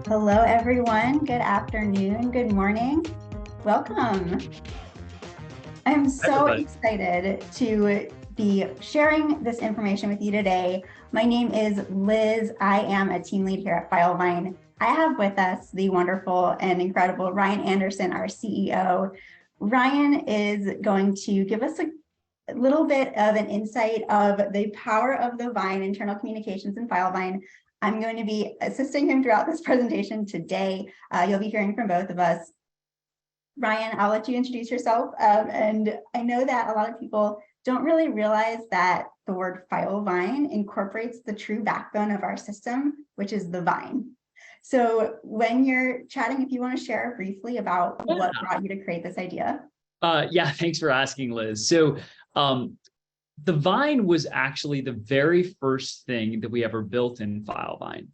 Hello, everyone. Good afternoon. Good morning. Welcome. I'm so excited to be sharing this information with you today. My name is Liz. I am a team lead here at Filevine. I have with us the wonderful and incredible Ryan Anderson, our CEO. Ryan is going to give us a little bit of an insight of the power of the Vine internal communications in Filevine. I'm going to be assisting him throughout this presentation today. You'll be hearing from both of us. Ryan, I'll let you introduce yourself. And I know that a lot of people don't really realize that the word Filevine incorporates the true backbone of our system, which is the Vine. So when you're chatting, if you want to share briefly about what brought you to create this idea. Yeah, thanks for asking, Liz. So the Vine was actually the very first thing that we ever built in Filevine.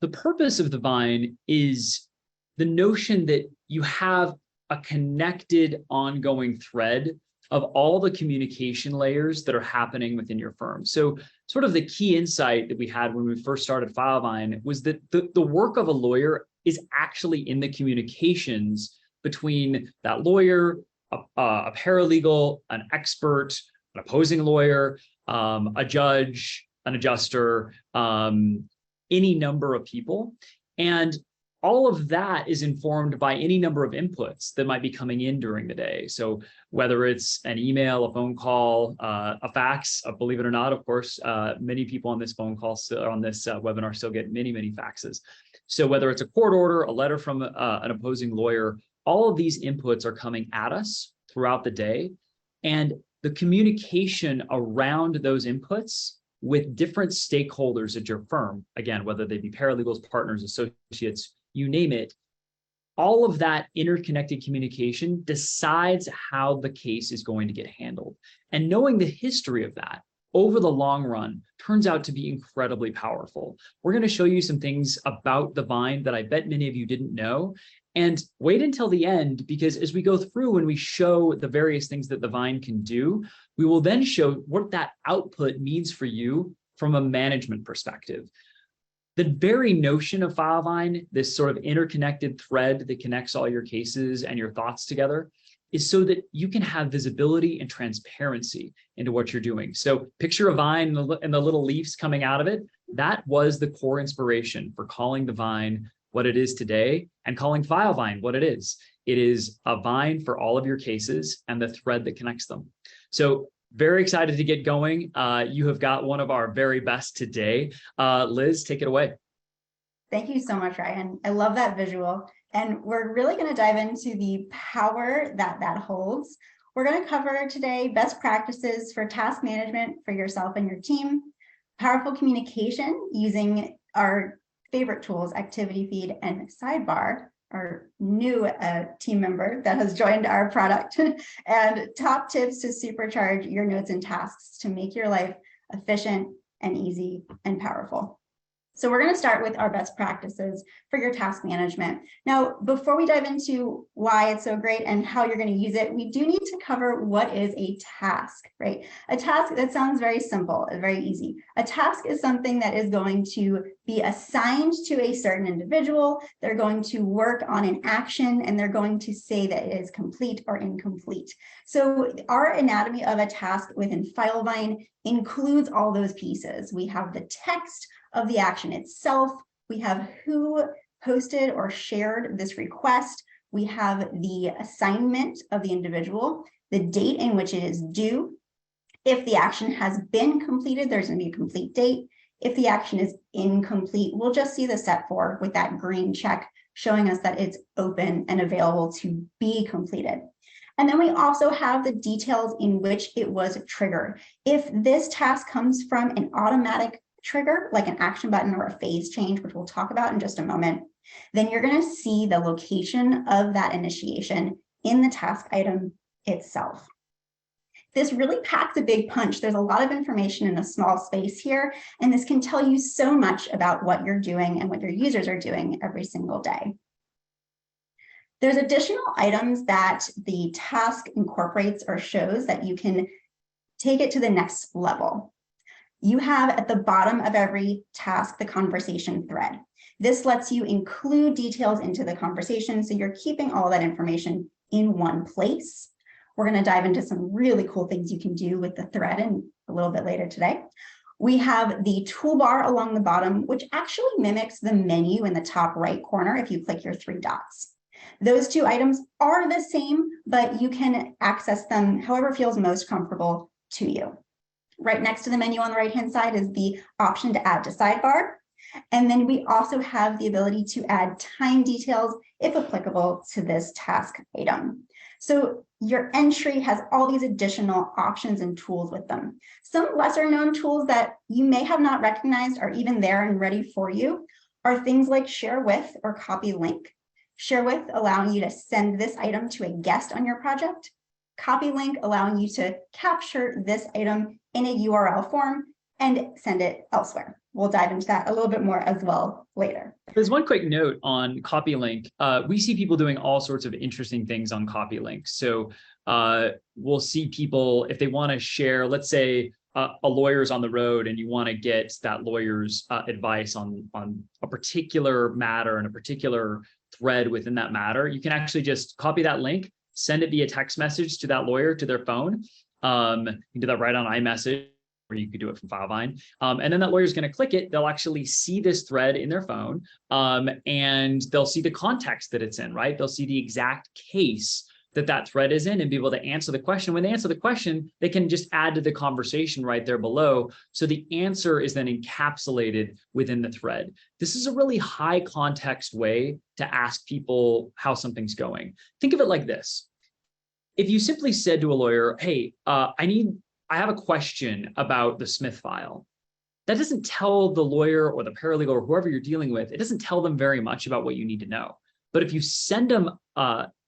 The purpose of the Vine is the notion that you have a connected ongoing thread of all the communication layers that are happening within your firm. So sort of the key insight that we had when we first started Filevine was that the work of a lawyer is actually in the communications between that lawyer, a paralegal, an expert, an opposing lawyer, a judge, an adjuster, any number of people. And all of that is informed by any number of inputs that might be coming in during the day. So whether it's an email, a phone call, a fax, believe it or not, of course, many people on this phone call, on this webinar still get many, many faxes. So whether it's a court order, a letter from an opposing lawyer, all of these inputs are coming at us throughout the day. And the communication around those inputs with different stakeholders at your firm, again, whether they be paralegals, partners, associates, you name it, all of that interconnected communication decides how the case is going to get handled. And knowing the history of that over the long run turns out to be incredibly powerful. We're going to show you some things about the Vine that I bet many of you didn't know. And wait until the end, because as we go through and we show the various things that the Vine can do, we will then show what that output means for you from a management perspective. The very notion of Filevine, this sort of interconnected thread that connects all your cases and your thoughts together, is so that you can have visibility and transparency into what you're doing. So picture a vine and the little leaves coming out of it. That was the core inspiration for calling the Vine what it is today and calling Filevine what it is. It is a vine for all of your cases and the thread that connects them. So very excited to get going. You have got one of our very best today. Liz, take it away. Thank you so much, Ryan. I love that visual. And we're really going to dive into the power that holds. We're going to cover today best practices for task management for yourself and your team, powerful communication using our favorite tools, Activity Feed and Sidebar, our new team member that has joined our product, and top tips to supercharge your notes and tasks to make your life efficient and easy and powerful. So we're going to start with our best practices for your task management. Now, before we dive into why it's so great and how you're going to use it, we do need to cover what is a task, right? A task, that sounds very simple, very easy. A task is something that is going to be assigned to a certain individual. They're going to work on an action and they're going to say that it is complete or incomplete. So our anatomy of a task within Filevine includes all those pieces. We have the text of the action itself. We have who posted or shared this request. We have the assignment of the individual, the date in which it is due. If the action has been completed, there's going to be a complete date. If the action is incomplete, we'll just see the set for with that green check showing us that it's open and available to be completed. And then we also have the details in which it was triggered. If this task comes from an automatic trigger, like an action button or a phase change, which we'll talk about in just a moment, then you're going to see the location of that initiation in the task item itself. This really packs a big punch. There's a lot of information in a small space here, and this can tell you so much about what you're doing and what your users are doing every single day. There's additional items that the task incorporates or shows that you can take it to the next level. You have at the bottom of every task the conversation thread. This lets you include details into the conversation, so you're keeping all that information in one place. We're going to dive into some really cool things you can do with the thread in a little bit later today. We have the toolbar along the bottom, which actually mimics the menu in the top right corner if you click your 3 dots. Those 2 items are the same, but you can access them however feels most comfortable to you. Right next to the menu on the right-hand side is the option to add to sidebar. And then we also have the ability to add time details, if applicable, to this task item. So your entry has all these additional options and tools with them. Some lesser known tools that you may have not recognized are even there and ready for you are things like share with or copy link. Share with allowing you to send this item to a guest on your project. Copy link allowing you to capture this item in a URL form and send it elsewhere. We'll dive into that a little bit more as well later. There's one quick note on copy link. We see people doing all sorts of interesting things on copy links. So we'll see people, if they want to share, let's say a lawyer's on the road and you want to get that lawyer's advice on a particular matter and a particular thread within that matter, you can actually just copy that link, send it via text message to that lawyer to their phone. You can do that right on iMessage, or you could do it from Filevine. And then that lawyer's going to click it. They'll actually see this thread in their phone, and they'll see the context that it's in, right? They'll see the exact case that thread is in and be able to answer the question. When they answer the question, they can just add to the conversation right there below. So the answer is then encapsulated within the thread. This is a really high context way to ask people how something's going. Think of it like this. If you simply said to a lawyer, hey, I have a question about the Smith file, that doesn't tell the lawyer or the paralegal or whoever you're dealing with, it doesn't tell them very much about what you need to know. But if you send them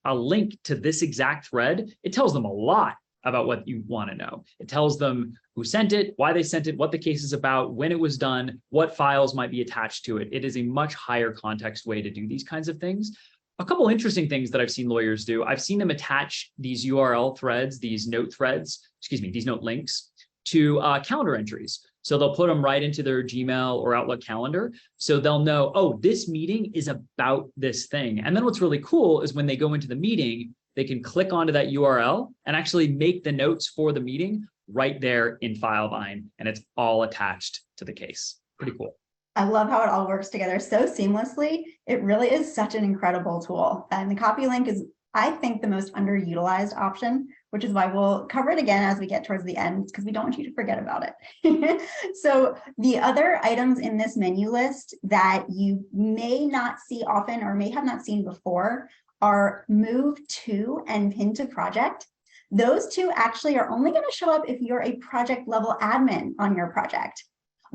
a link to this exact thread, it tells them a lot about what you want to know. It tells them who sent it, why they sent it, what the case is about, when it was done, what files might be attached to it. It is a much higher context way to do these kinds of things. A couple interesting things that I've seen lawyers do. I've seen them attach these URL threads, these note links to calendar entries. So they'll put them right into their Gmail or Outlook calendar. So they'll know, oh, this meeting is about this thing. And then what's really cool is when they go into the meeting, they can click onto that URL and actually make the notes for the meeting right there in Filevine. And it's all attached to the case. Pretty cool. I love how it all works together so seamlessly. It really is such an incredible tool. And the copy link is, I think, the most underutilized option, which is why we'll cover it again as we get towards the end, because we don't want you to forget about it. So the other items in this menu list that you may not see often or may have not seen before are move to and pin to project. Those 2 actually are only going to show up if you're a project level admin on your project.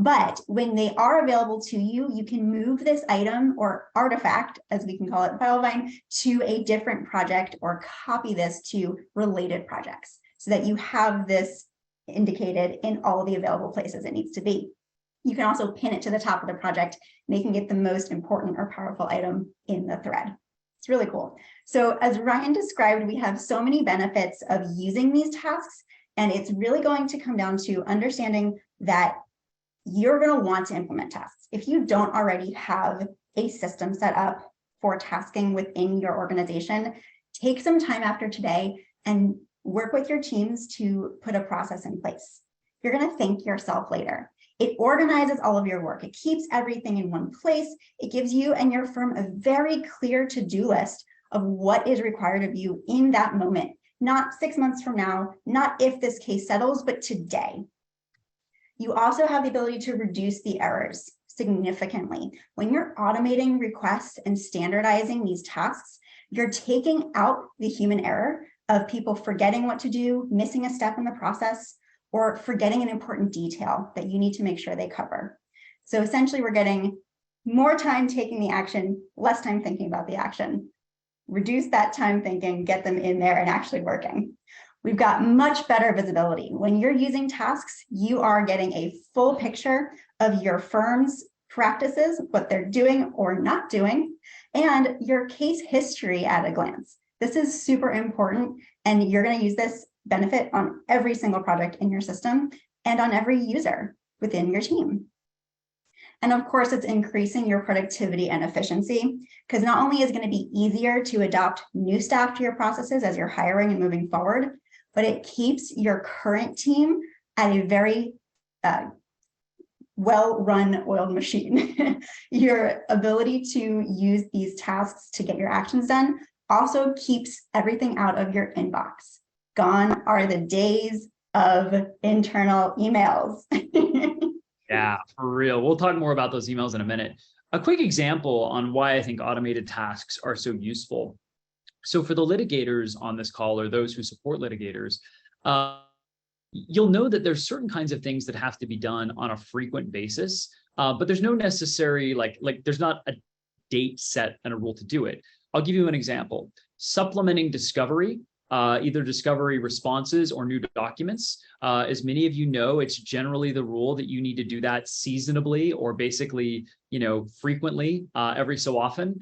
But when they are available to you, you can move this item or artifact, as we can call it in Filevine, to a different project or copy this to related projects so that you have this indicated in all the available places it needs to be. You can also pin it to the top of the project, making it the most important or powerful item in the thread. It's really cool. So as Ryan described, we have so many benefits of using these tasks, and it's really going to come down to understanding that you're going to want to implement tasks. If you don't already have a system set up for tasking within your organization, take some time after today and work with your teams to put a process in place. You're going to thank yourself later. It organizes all of your work. It keeps everything in one place. It gives you and your firm a very clear to-do list of what is required of you in that moment, not 6 months from now, not if this case settles, but today. You also have the ability to reduce the errors significantly. When you're automating requests and standardizing these tasks, you're taking out the human error of people forgetting what to do, missing a step in the process, or forgetting an important detail that you need to make sure they cover. So essentially, we're getting more time taking the action, less time thinking about the action. Reduce that time thinking, get them in there and actually working. We've got much better visibility. When you're using tasks, you are getting a full picture of your firm's practices, what they're doing or not doing, and your case history at a glance. This is super important, and you're going to use this benefit on every single project in your system and on every user. within your team. And of course, it's increasing your productivity and efficiency, because not only is it going to be easier to adopt new staff to your processes as you're hiring and moving forward, but it keeps your current team at a very well-run oiled machine. Your ability to use these tasks to get your actions done also keeps everything out of your inbox. Gone are the days of internal emails. Yeah, for real. We'll talk more about those emails in a minute. A quick example on why I think automated tasks are so useful. So for the litigators on this call, or those who support litigators, you'll know that there's certain kinds of things that have to be done on a frequent basis, but there's no necessary, like there's not a date set and a rule to do it. I'll give you an example. Supplementing discovery, either discovery responses or new documents. As many of you know, it's generally the rule that you need to do that seasonably, or basically, frequently, every so often.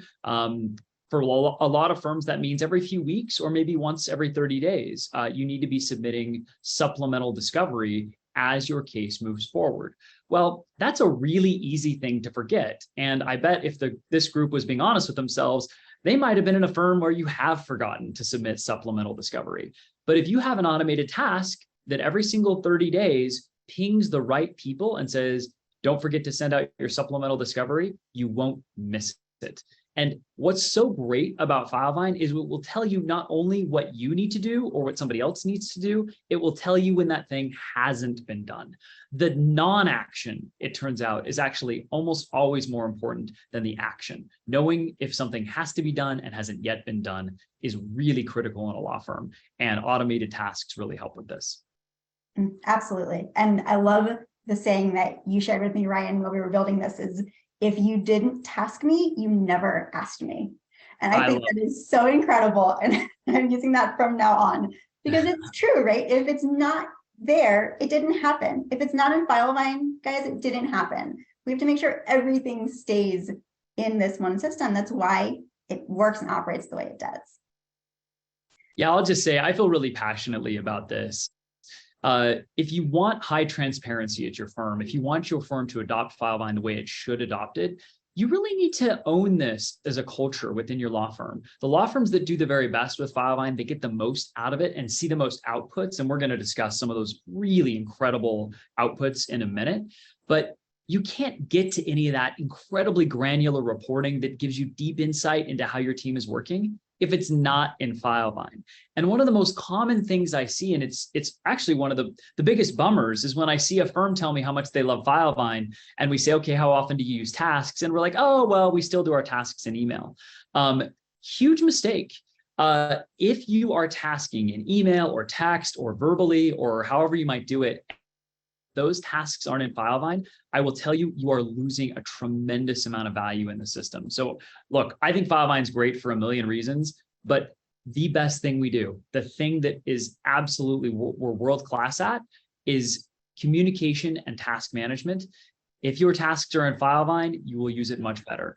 For a lot of firms, that means every few weeks or maybe once every 30 days, you need to be submitting supplemental discovery as your case moves forward. Well, that's a really easy thing to forget. And I bet if this group was being honest with themselves, they might have been in a firm where you have forgotten to submit supplemental discovery. But if you have an automated task that every single 30 days pings the right people and says, don't forget to send out your supplemental discovery, you won't miss it. And what's so great about Filevine is it will tell you not only what you need to do or what somebody else needs to do, it will tell you when that thing hasn't been done. The non-action, it turns out, is actually almost always more important than the action. Knowing if something has to be done and hasn't yet been done is really critical in a law firm, and automated tasks really help with this. Absolutely. And I love the saying that you shared with me, Ryan, when we were building this is, if you didn't task me, you never asked me. And I think that is so incredible. And I'm using that from now on, because it's true, right? If it's not there, it didn't happen. If it's not in Filevine, guys, it didn't happen. We have to make sure everything stays in this one system. That's why it works and operates the way it does. Yeah, I'll just say I feel really passionately about this. If you want high transparency at your firm, if you want your firm to adopt Filevine the way it should adopt it, you really need to own this as a culture within your law firm. The law firms that do the very best with Filevine, they get the most out of it and see the most outputs. And we're going to discuss some of those really incredible outputs in a minute. But you can't get to any of that incredibly granular reporting that gives you deep insight into how your team is working if it's not in Filevine. And one of the most common things I see, and it's actually one of the biggest bummers, is when I see a firm tell me how much they love Filevine, and we say, okay, how often do you use tasks? And we're like, oh, well, we still do our tasks in email. Huge mistake. If you are tasking in email or text or verbally or however you might do it, those tasks aren't in Filevine, I will tell you, you are losing a tremendous amount of value in the system. So look, I think Filevine is great for a million reasons, but the best thing we do, the thing that is absolutely we're world-class at, is communication and task management. If your tasks are in Filevine, you will use it much better.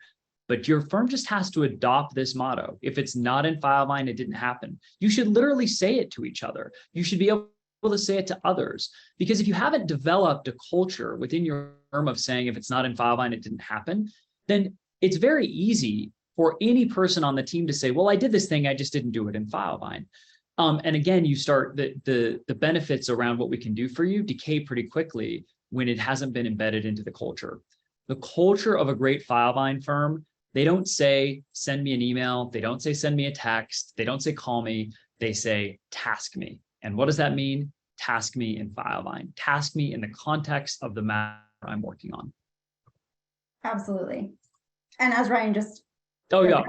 But your firm just has to adopt this motto. If it's not in Filevine, it didn't happen. You should literally say it to each other. You should be able to say it to others, because if you haven't developed a culture within your firm of saying, if it's not in Filevine, it didn't happen, then it's very easy for any person on the team to say, well, I did this thing, I just didn't do it in Filevine. And again, you start the benefits around what we can do for you decay pretty quickly when it hasn't been embedded into the culture. The culture of a great Filevine firm, they don't say, send me an email. They don't say, send me a text. They don't say, call me. They say, task me. And what does that mean? Task me in Filevine. Task me in the context of the matter I'm working on. Absolutely. And as Ryan just... Oh, yeah.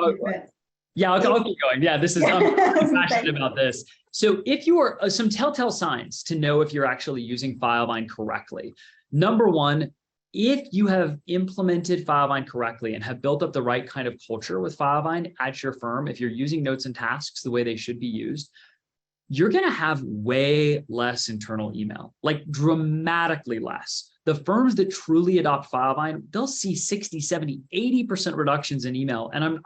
I'll keep going. Yeah, this is, I'm passionate about this. So if you are some telltale signs to know if you're actually using Filevine correctly. Number one, if you have implemented Filevine correctly and have built up the right kind of culture with Filevine at your firm, if you're using notes and tasks the way they should be used, you're going to have way less internal email, like dramatically less. The firms that truly adopt Filevine, they'll see 60, 70, 80% reductions in email. And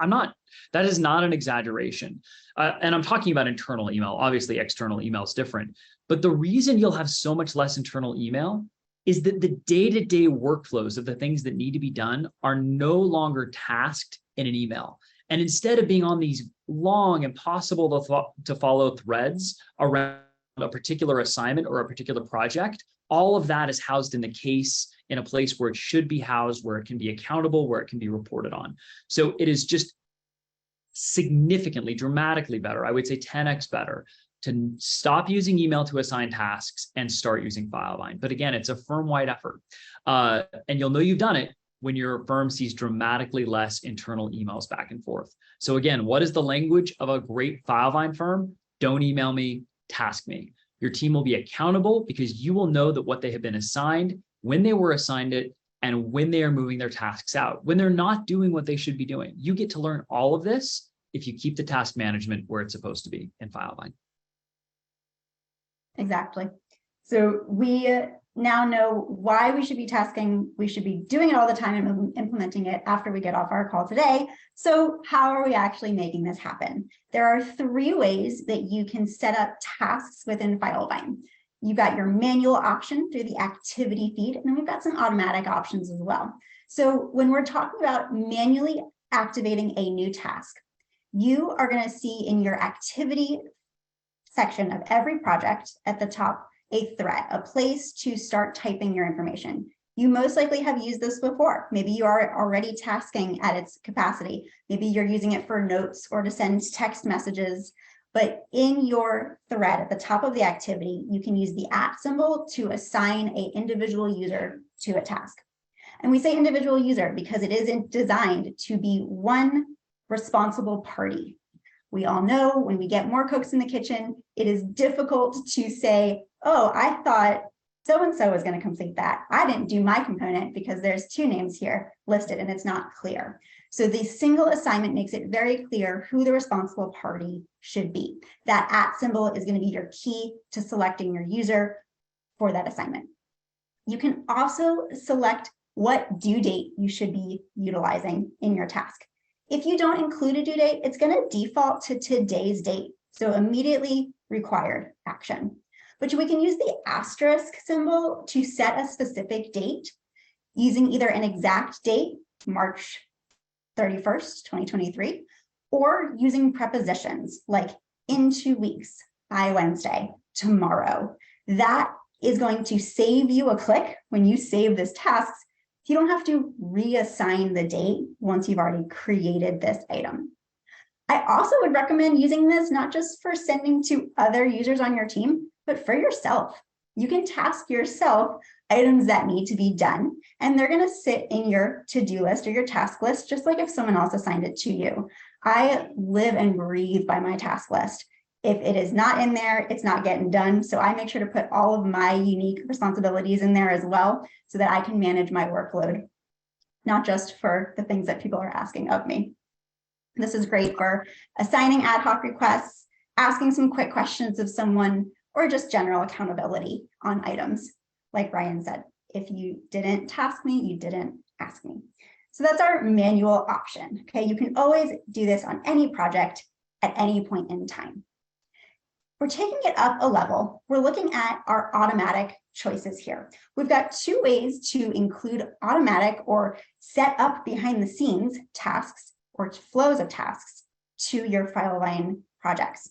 that is not an exaggeration. And I'm talking about internal email. Obviously, external email is different. But the reason you'll have so much less internal email is that the day-to-day workflows of the things that need to be done are no longer tasked in an email. And instead of being on these long, impossible to follow threads around a particular assignment or a particular project, all of that is housed in the case in a place where it should be housed, where it can be accountable, where it can be reported on. So it is just significantly, dramatically better. I would say 10x better to stop using email to assign tasks and start using Filevine. But again, it's a firm-wide effort. And you'll know you've done it when your firm sees dramatically less internal emails back and forth. So again, what is the language of a great Filevine firm? Don't email me, task me. Your team will be accountable because you will know that what they have been assigned, when they were assigned it, and when they are moving their tasks out, when they're not doing what they should be doing. You get to learn all of this if you keep the task management where it's supposed to be in Filevine. Exactly. So we now know why we should be tasking. We should be doing it all the time and implementing it after we get off our call today. So how are we actually making this happen? There are 3 ways that you can set up tasks within Filevine. You've got your manual option through the activity feed, and then we've got some automatic options as well. So when we're talking about manually activating a new task, you are going to see in your activity section of every project at the top a thread, a place to start typing your information. You most likely have used this before. Maybe you are already tasking at its capacity. Maybe you're using it for notes or to send text messages. But in your thread at the top of the activity, you can use the @ symbol to assign an individual user to a task. And we say individual user because it isn't designed to be one responsible party. We all know when we get more cooks in the kitchen, it is difficult to say, oh, I thought so-and-so was going to complete that. I didn't do my component because there's 2 names here listed and it's not clear. So the single assignment makes it very clear who the responsible party should be. That @ symbol is going to be your key to selecting your user for that assignment. You can also select what due date you should be utilizing in your task. If you don't include a due date, it's going to default to today's date, so immediately required action. But we can use the asterisk symbol to set a specific date using either an exact date, March 31st, 2023, or using prepositions like in 2 weeks, by Wednesday, tomorrow. That is going to save you a click when you save this task. You don't have to reassign the date once you've already created this item. I also would recommend using this not just for sending to other users on your team, but for yourself. You can task yourself items that need to be done, and they're going to sit in your to-do list or your task list, just like if someone else assigned it to you. I live and breathe by my task list. If it is not in there, it's not getting done. So I make sure to put all of my unique responsibilities in there as well, so that I can manage my workload, not just for the things that people are asking of me. This is great for assigning ad hoc requests, asking some quick questions of someone, or just general accountability on items. Like Ryan said, if you didn't task me, you didn't ask me. So that's our manual option. Okay, you can always do this on any project at any point in time. We're taking it up a level. We're looking at our automatic choices here. We've got 2 ways to include automatic or set up behind the scenes tasks or flows of tasks to your Filevine projects.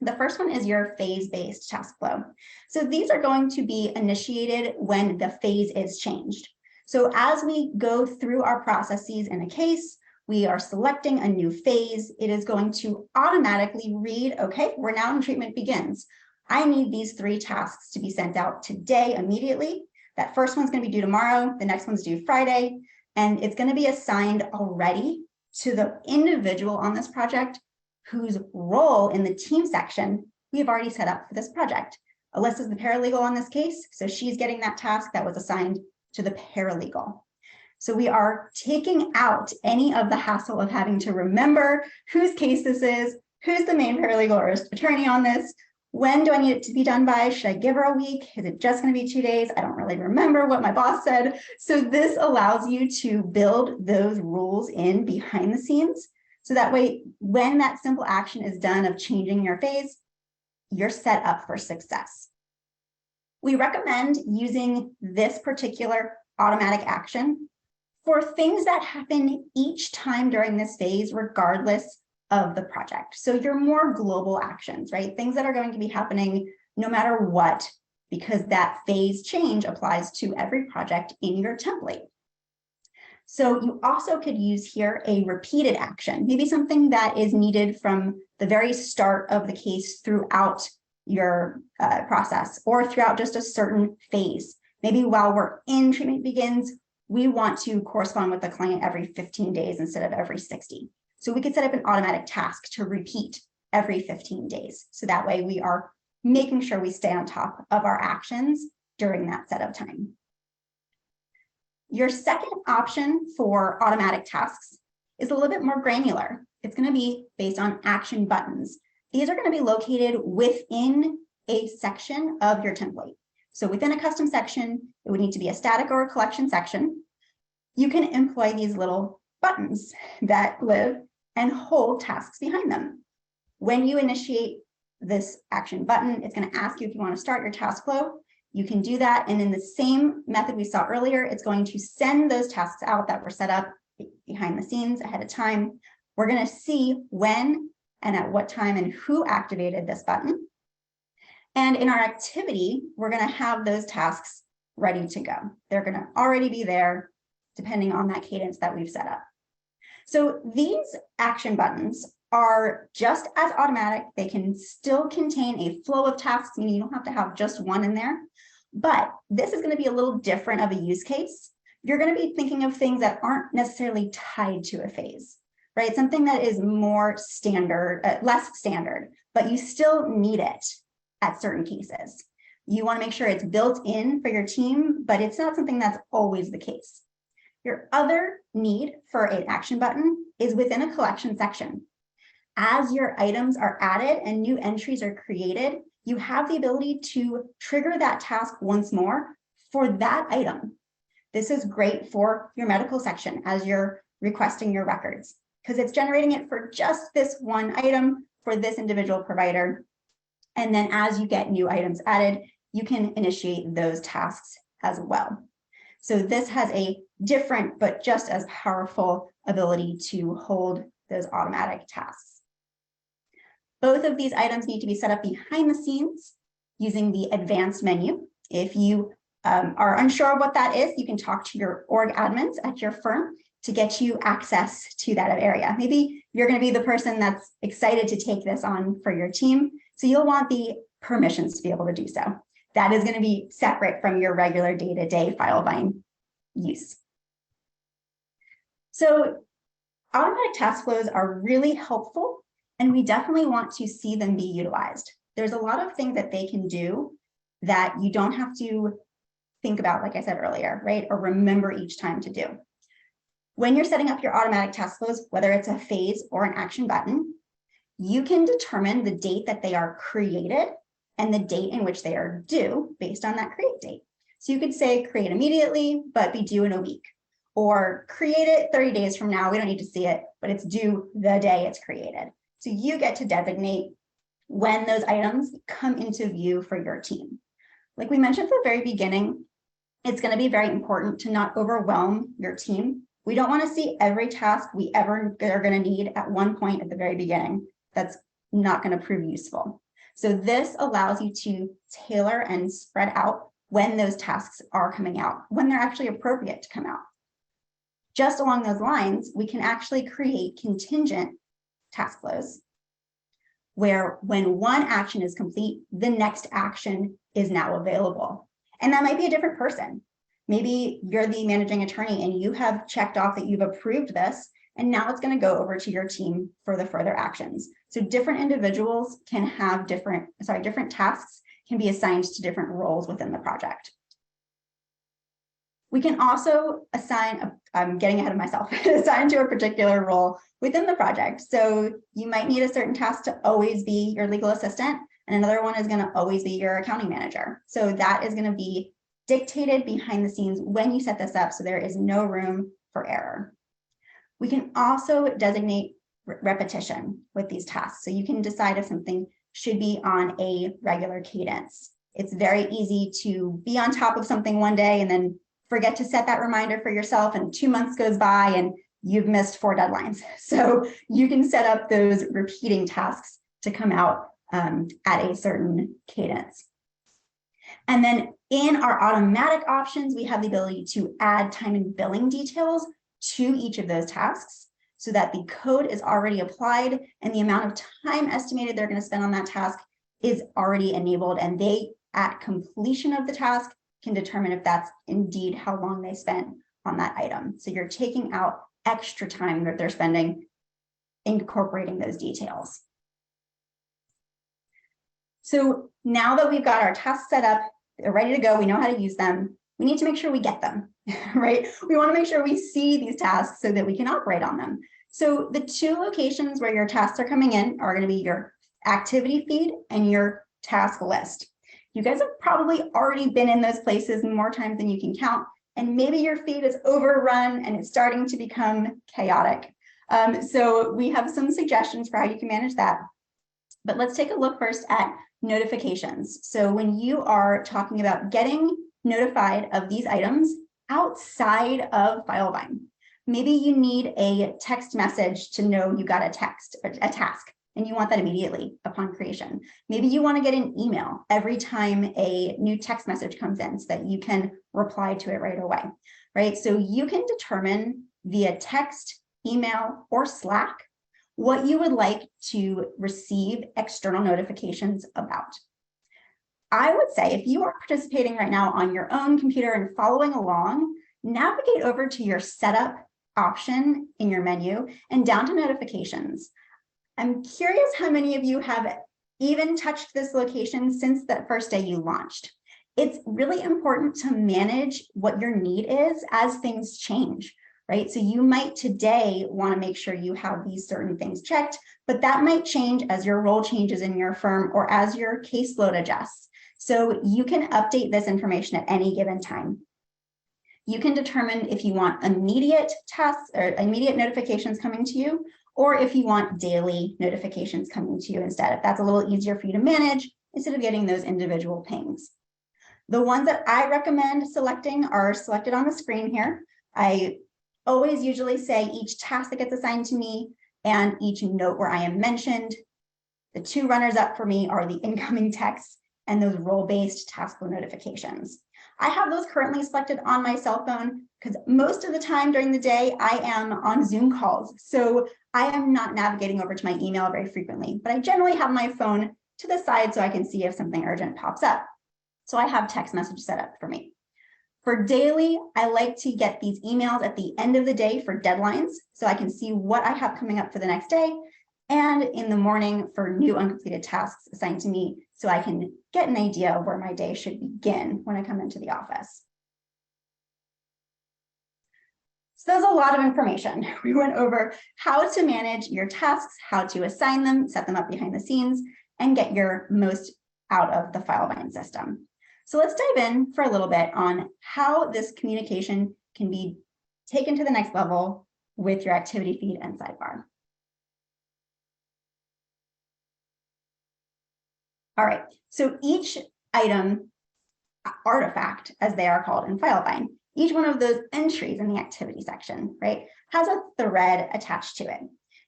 The first one is your phase-based task flow. So these are going to be initiated when the phase is changed. So as we go through our processes in a case, we are selecting a new phase. It is going to automatically read, okay, we're now in treatment begins. I need these 3 tasks to be sent out today immediately. That first one's going to be due tomorrow. The next one's due Friday. And it's going to be assigned already to the individual on this project whose role in the team section we have already set up for this project. Alyssa's the paralegal on this case, so she's getting that task that was assigned to the paralegal. So we are taking out any of the hassle of having to remember whose case this is, who's the main paralegal or attorney on this, when do I need it to be done by? Should I give her a week? Is it just going to be 2 days? I don't really remember what my boss said. So this allows you to build those rules in behind the scenes. So that way, when that simple action is done of changing your phase, you're set up for success. We recommend using this particular automatic action for things that happen each time during this phase, regardless of the project. So your more global actions, right? Things that are going to be happening no matter what, because that phase change applies to every project in your template. So you also could use here a repeated action, maybe something that is needed from the very start of the case throughout your process or throughout just a certain phase. Maybe while we're in treatment begins, we want to correspond with the client every 15 days instead of every 60. So we could set up an automatic task to repeat every 15 days. So that way we are making sure we stay on top of our actions during that set of time. Your second option for automatic tasks is a little bit more granular. It's going to be based on action buttons. These are going to be located within a section of your template. So within a custom section, it would need to be a static or a collection section. You can employ these little buttons that live and hold tasks behind them. When you initiate this action button, it's going to ask you if you want to start your task flow. You can do that. And in the same method we saw earlier, it's going to send those tasks out that were set up behind the scenes ahead of time. We're going to see when and at what time and who activated this button. And in our activity, we're going to have those tasks ready to go. They're going to already be there depending on that cadence that we've set up. So these action buttons are just as automatic. They can still contain a flow of tasks, meaning you don't have to have just one in there. But this is going to be a little different of a use case. You're going to be thinking of things that aren't necessarily tied to a phase, right? Something that is more standard, less standard, but you still need it at certain cases. You want to make sure it's built in for your team, but it's not something that's always the case. Your other need for an action button is within a collection section. As your items are added and new entries are created, you have the ability to trigger that task once more for that item. This is great for your medical section as you're requesting your records, because it's generating it for just this one item for this individual provider. And then as you get new items added, you can initiate those tasks as well. So this has a different, but just as powerful ability to hold those automatic tasks. Both of these items need to be set up behind the scenes using the advanced menu. If you are unsure what that is, you can talk to your org admins at your firm to get you access to that area. Maybe you're going to be the person that's excited to take this on for your team. So you'll want the permissions to be able to do so. That is going to be separate from your regular day-to-day Filevine use. So automatic task flows are really helpful, and we definitely want to see them be utilized. There's a lot of things that they can do that you don't have to think about, like I said earlier, right? Or remember each time to do. When you're setting up your automatic task flows, whether it's a phase or an action button, you can determine the date that they are created and the date in which they are due based on that create date. So you could say create immediately, but be due in a week, or create it 30 days from now. We don't need to see it, but it's due the day it's created. So you get to designate when those items come into view for your team. Like we mentioned at the very beginning, it's going to be very important to not overwhelm your team. We don't want to see every task we ever are going to need at one point at the very beginning. That's not going to prove useful. So this allows you to tailor and spread out when those tasks are coming out, when they're actually appropriate to come out. Just along those lines, we can actually create contingent task flows where when one action is complete, the next action is now available. And that might be a different person. Maybe you're the managing attorney and you have checked off that you've approved this, and now it's going to go over to your team for the further actions. So different individuals can have different tasks can be assigned to different roles within the project. We can also assign, I'm getting ahead of myself, assign to a particular role within the project. So you might need a certain task to always be your legal assistant, and another one is going to always be your accounting manager. So that is going to be dictated behind the scenes when you set this up, so there is no room for error. We can also designate repetition with these tasks. So you can decide if something should be on a regular cadence. It's very easy to be on top of something one day and then forget to set that reminder for yourself, and 2 months goes by and you've missed 4 deadlines. So you can set up those repeating tasks to come out at a certain cadence. And then in our automatic options, we have the ability to add time and billing details to each of those tasks so that the code is already applied and the amount of time estimated they're going to spend on that task is already enabled, and they, at completion of the task, can determine if that's indeed how long they spent on that item. So you're taking out extra time that they're spending incorporating those details. So now that we've got our tasks set up, they're ready to go, we know how to use them, we need to make sure we get them, right? We want to make sure we see these tasks so that we can operate on them. So the 2 locations where your tasks are coming in are going to be your activity feed and your task list. You guys have probably already been in those places more times than you can count, and maybe your feed is overrun and it's starting to become chaotic. So we have some suggestions for how you can manage that. But let's take a look first at notifications. So when you are talking about getting notified of these items outside of Filevine, maybe you need a text message to know you got a task, and you want that immediately upon creation. Maybe you want to get an email every time a new text message comes in so that you can reply to it right away, right? So you can determine via text, email, or Slack what you would like to receive external notifications about. I would say if you are participating right now on your own computer and following along, navigate over to your setup option in your menu and down to notifications. I'm curious how many of you have even touched this location since that first day you launched. It's really important to manage what your need is as things change, right? So you might today want to make sure you have these certain things checked, but that might change as your role changes in your firm or as your caseload adjusts. So you can update this information at any given time. You can determine if you want immediate tasks or immediate notifications coming to you, or if you want daily notifications coming to you instead, if that's a little easier for you to manage instead of getting those individual pings. The ones that I recommend selecting are selected on the screen here. I always usually say each task that gets assigned to me and each note where I am mentioned. The 2 runners up for me are the incoming texts and those role-based Taskflow notifications. I have those currently selected on my cell phone because most of the time during the day, I am on Zoom calls. So I am not navigating over to my email very frequently, but I generally have my phone to the side so I can see if something urgent pops up. So I have text message set up for me. For daily, I like to get these emails at the end of the day for deadlines so I can see what I have coming up for the next day, and in the morning for new uncompleted tasks assigned to me so I can get an idea of where my day should begin when I come into the office. So there's a lot of information. We went over how to manage your tasks, how to assign them, set them up behind the scenes, and get your most out of the Filevine system. So let's dive in for a little bit on how this communication can be taken to the next level with your activity feed and sidebar. All right, so each item, artifact, as they are called in Filevine, each one of those entries in the activity section, right, has a thread attached to it.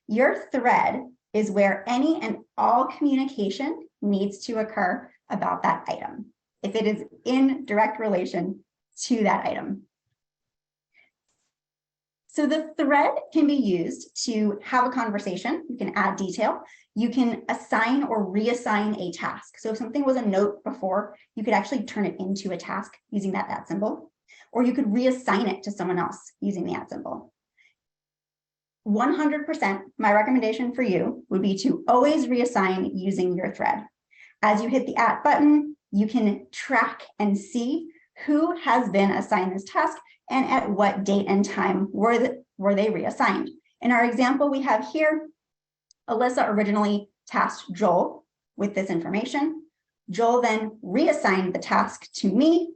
Your thread is where any and all communication needs to occur about that item, if it is in direct relation to that item. So the thread can be used to have a conversation. You can add detail. You can assign or reassign a task. So if something was a note before, you could actually turn it into a task using that @ symbol, or you could reassign it to someone else using the @ symbol. 100%, my recommendation for you would be to always reassign using your thread. As you hit the @ button, you can track and see who has been assigned this task and at what date and time were they reassigned. In our example we have here, Alyssa originally tasked Joel with this information. Joel then reassigned the task to me.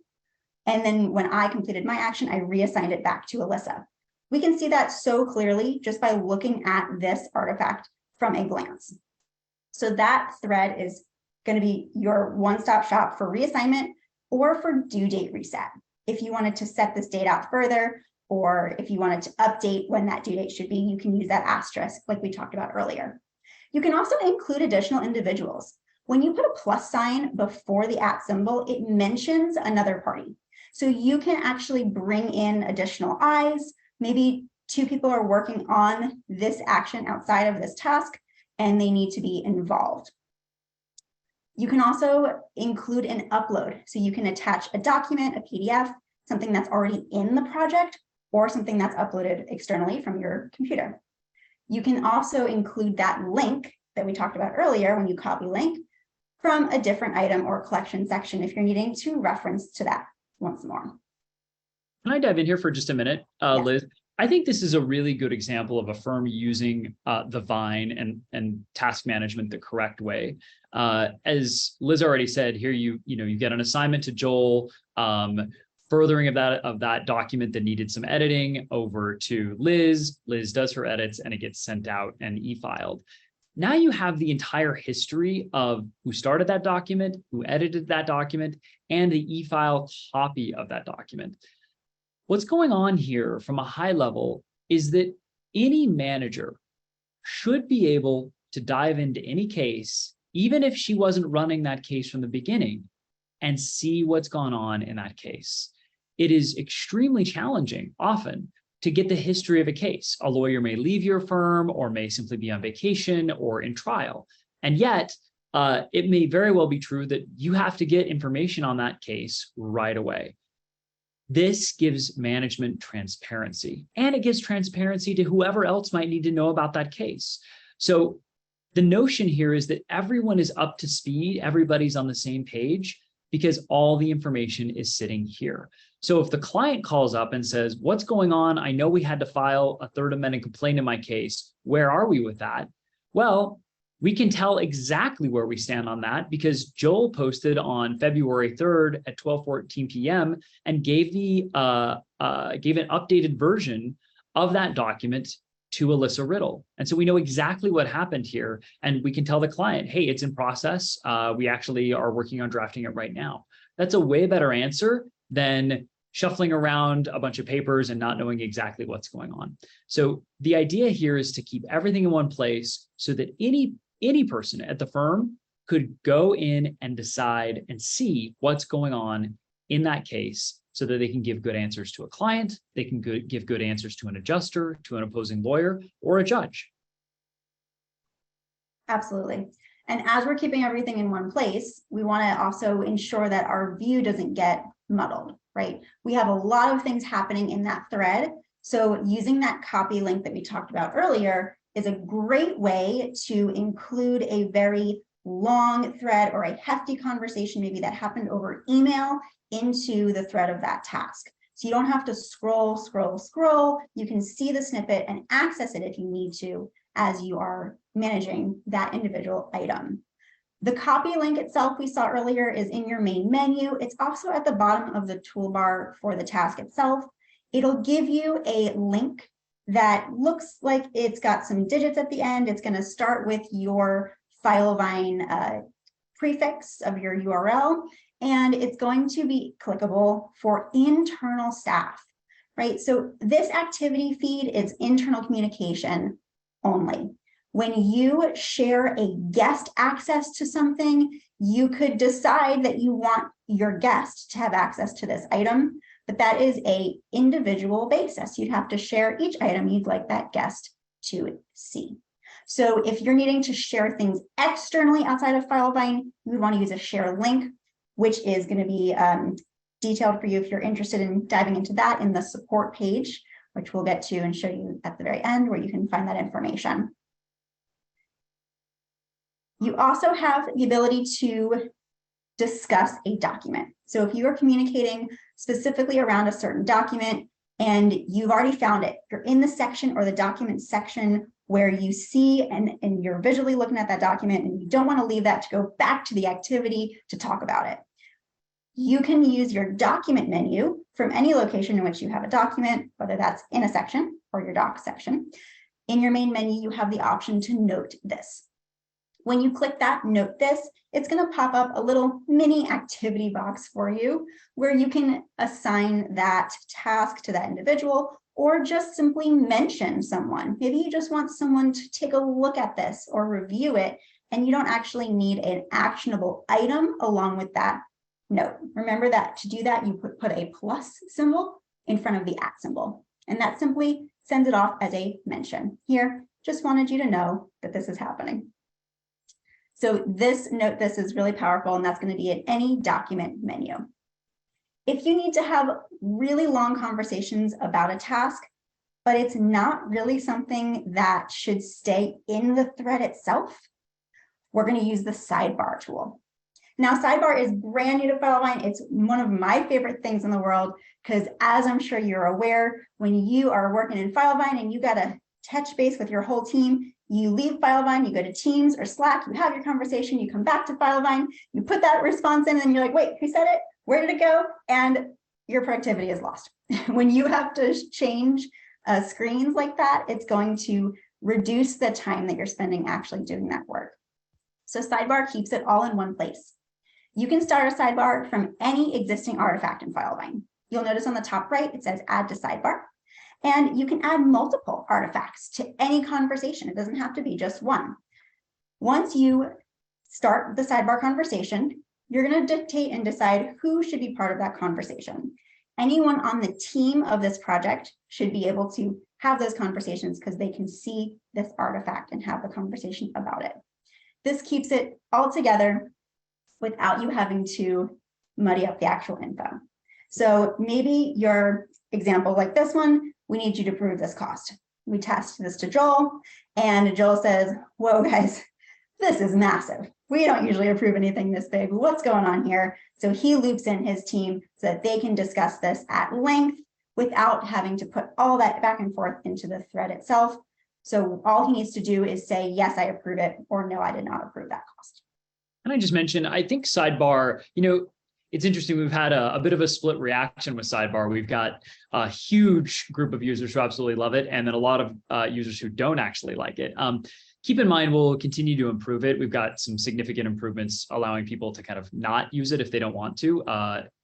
And then when I completed my action, I reassigned it back to Alyssa. We can see that so clearly just by looking at this artifact from a glance. So that thread is going to be your one-stop shop for reassignment or for due date reset. If you wanted to set this date out further, or if you wanted to update when that due date should be, you can use that asterisk like we talked about earlier. You can also include additional individuals. When you put a plus sign before the @ symbol, it mentions another party. So you can actually bring in additional eyes. Maybe 2 people are working on this action outside of this task, and they need to be involved. You can also include an upload. So you can attach a document, a PDF, something that's already in the project, or something that's uploaded externally from your computer. You can also include that link that we talked about earlier when you copy link from a different item or collection section if you're needing to reference to that once more. Can I dive in here for just a minute, Yes. Liz? I think this is a really good example of a firm using the Vine and task management the correct way. As Liz already said, here you get an assignment to Joel, furthering of that document that needed some editing over to Liz. Liz does her edits and it gets sent out and e-filed. Now you have the entire history of who started that document, who edited that document, and the e-file copy of that document. What's going on here from a high level is that any manager should be able to dive into any case, even if she wasn't running that case from the beginning, and see what's gone on in that case. It is extremely challenging often to get the history of a case. A lawyer may leave your firm or may simply be on vacation or in trial. And yet, it may very well be true that you have to get information on that case right away. This gives management transparency, and it gives transparency to whoever else might need to know about that case. So the notion here is that everyone is up to speed, everybody's on the same page, because all the information is sitting here. So if the client calls up and says, what's going on? I know we had to file a 3rd amendment complaint in my case. Where are we with that? Well, we can tell exactly where we stand on that because Joel posted on February 3rd at 12:14 p.m. and gave an updated version of that document to Alyssa Riddle. And so we know exactly what happened here, and we can tell the client, hey, it's in process. We actually are working on drafting it right now. That's a way better answer than shuffling around a bunch of papers and not knowing exactly what's going on. So the idea here is to keep everything in one place so that any person at the firm could go in and decide and see what's going on in that case so that they can give good answers to a client, they can give good answers to an adjuster, to an opposing lawyer, or a judge. Absolutely. And as we're keeping everything in one place, we want to also ensure that our view doesn't get muddled, right? We have a lot of things happening in that thread. So using that copy link that we talked about earlier is a great way to include a very long thread or a hefty conversation maybe that happened over email into the thread of that task. So you don't have to scroll. You can see the snippet and access it if you need to as you are managing that individual item. The copy link itself we saw earlier is in your main menu. It's also at the bottom of the toolbar for the task itself. It'll give you a link that looks like it's got some digits at the end. It's going to start with your Filevine prefix of your URL, and it's going to be clickable for internal staff, right? So this activity feed is internal communication only. When you share a guest access to something, you could decide that you want your guest to have access to this item, but that is an individual basis. You'd have to share each item you'd like that guest to see. So if you're needing to share things externally outside of Filevine, you would want to use a share link, which is going to be detailed for you if you're interested in diving into that in the support page, which we'll get to and show you at the very end where you can find that information. You also have the ability to discuss a document. So if you are communicating specifically around a certain document and you've already found it, you're in the section or the document section where you see and you're visually looking at that document and you don't want to leave that to go back to the activity to talk about it. You can use your document menu from any location in which you have a document, whether that's in a section or your doc section. In your main menu, you have the option to note this. When you click that note this, it's going to pop up a little mini activity box for you where you can assign that task to that individual or just simply mention someone. Maybe you just want someone to take a look at this or review it, and you don't actually need an actionable item along with that note. Remember that to do that, you put a plus symbol in front of the @ symbol, and that simply sends it off as a mention. Here, just wanted you to know that this is happening. So this note, this is really powerful, and that's going to be in any document menu. If you need to have really long conversations about a task, but it's not really something that should stay in the thread itself, we're going to use the Sidebar tool. Now, Sidebar is brand new to Filevine. It's one of my favorite things in the world because, as I'm sure you're aware, when you are working in Filevine and you got to touch base with your whole team, you leave Filevine, you go to Teams or Slack, you have your conversation, you come back to Filevine, you put that response in, and you're like, wait, who said it? Where did it go? And your productivity is lost. When you have to change screens like that, it's going to reduce the time that you're spending actually doing that work. So Sidebar keeps it all in one place. You can start a sidebar from any existing artifact in Filevine. You'll notice on the top right, it says add to sidebar. And you can add multiple artifacts to any conversation. It doesn't have to be just one. Once you start the sidebar conversation, you're going to dictate and decide who should be part of that conversation. Anyone on the team of this project should be able to have those conversations because they can see this artifact and have the conversation about it. This keeps it all together without you having to muddy up the actual info. So maybe your example like this one, we need you to prove this cost. We test this to Joel, and Joel says, whoa, guys, this is massive. We don't usually approve anything this big. What's going on here? So he loops in his team so that they can discuss this at length without having to put all that back and forth into the thread itself. So all he needs to do is say, yes, I approve it, or no, I did not approve that cost. And I just mentioned, I think Sidebar, it's interesting. We've had a bit of a split reaction with Sidebar. We've got a huge group of users who absolutely love it, and then a lot of users who don't actually like it. Keep in mind, we'll continue to improve it. We've got some significant improvements allowing people to kind of not use it if they don't want to,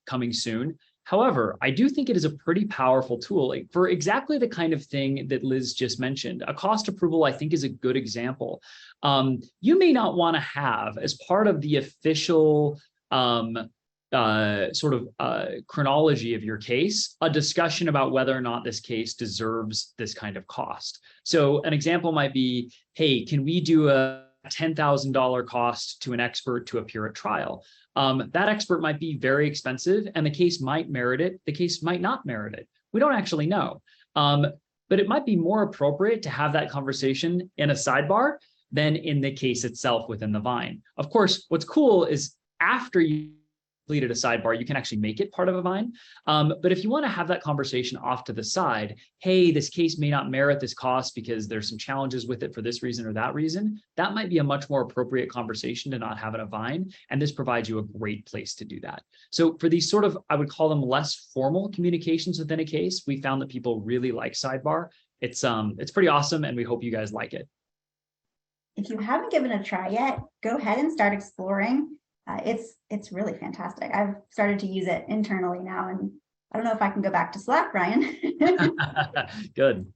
coming soon. However, I do think it is a pretty powerful tool for exactly the kind of thing that Liz just mentioned. A cost approval, I think, is a good example. You may not want to have, as part of the official chronology of your case, a discussion about whether or not this case deserves this kind of cost. So an example might be, hey, can we do a $10,000 cost to an expert to appear at trial? That expert might be very expensive and the case might merit it. The case might not merit it. We don't actually know. But it might be more appropriate to have that conversation in a sidebar than in the case itself within the Vine. Of course, what's cool is after you completed a sidebar, you can actually make it part of a Vine. But if you want to have that conversation off to the side, hey, this case may not merit this cost because there's some challenges with it for this reason or that reason, that might be a much more appropriate conversation to not have in a Vine. And this provides you a great place to do that. So for these sort of, I would call them less formal communications within a case, we found that people really like Sidebar. It's pretty awesome, and we hope you guys like it. If you haven't given it a try yet, go ahead and start exploring. It's really fantastic. I've started to use it internally now, and I don't know if I can go back to Slack, Ryan. Good.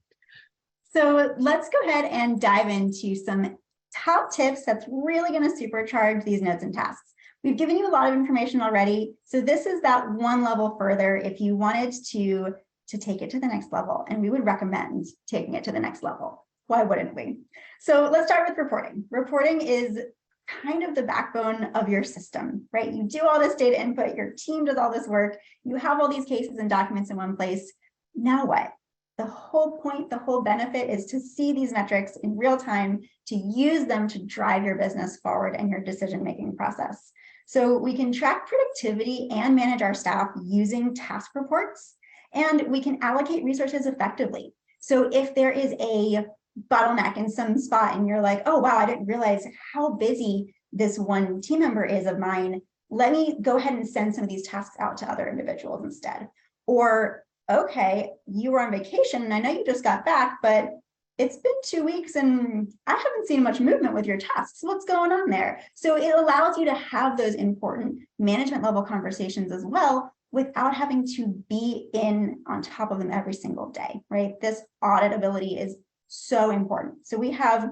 So let's go ahead and dive into some top tips that's really going to supercharge these notes and tasks. We've given you a lot of information already, so this is that one level further if you wanted to take it to the next level, and we would recommend taking it to the next level. Why wouldn't we? So let's start with reporting. Reporting is kind of the backbone of your system, right? You do all this data input, your team does all this work, you have all these cases and documents in one place. Now what? The whole point, the whole benefit is to see these metrics in real time, to use them to drive your business forward and your decision-making process. So we can track productivity and manage our staff using task reports, and we can allocate resources effectively. So if there is a bottleneck in some spot and you're like, oh, wow, I didn't realize how busy this one team member is of mine, let me go ahead and send some of these tasks out to other individuals instead. Or, okay, you were on vacation and I know you just got back, but it's been 2 weeks and I haven't seen much movement with your tasks. What's going on there? So it allows you to have those important management level conversations as well without having to be in on top of them every single day, right? This auditability is so important. So we have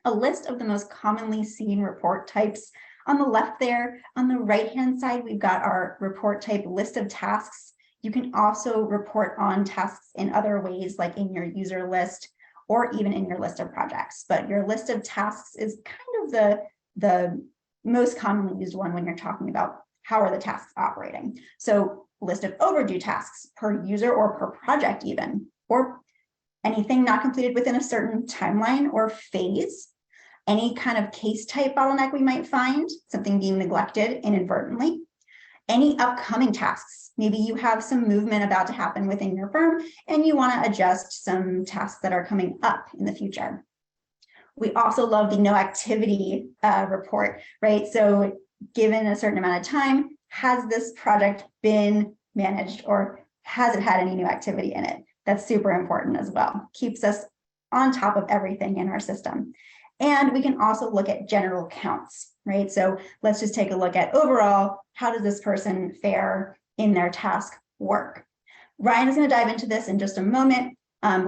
a list of the most commonly seen report types on the left there. On the right-hand side, we've got our report type list of tasks. You can also report on tasks in other ways, like in your user list, or even in your list of projects. But your list of tasks is kind of the most commonly used one when you're talking about how are the tasks operating. So list of overdue tasks per user or per project even, or anything not completed within a certain timeline or phase, any kind of case type bottleneck we might find, something being neglected inadvertently, any upcoming tasks. Maybe you have some movement about to happen within your firm and you want to adjust some tasks that are coming up in the future. We also love the no activity report, right? So given a certain amount of time, has this project been managed or has it had any new activity in it? That's super important as well. Keeps us on top of everything in our system. And we can also look at general counts, right? So let's just take a look at overall, how does this person fare in their task work? Ryan is going to dive into this in just a moment.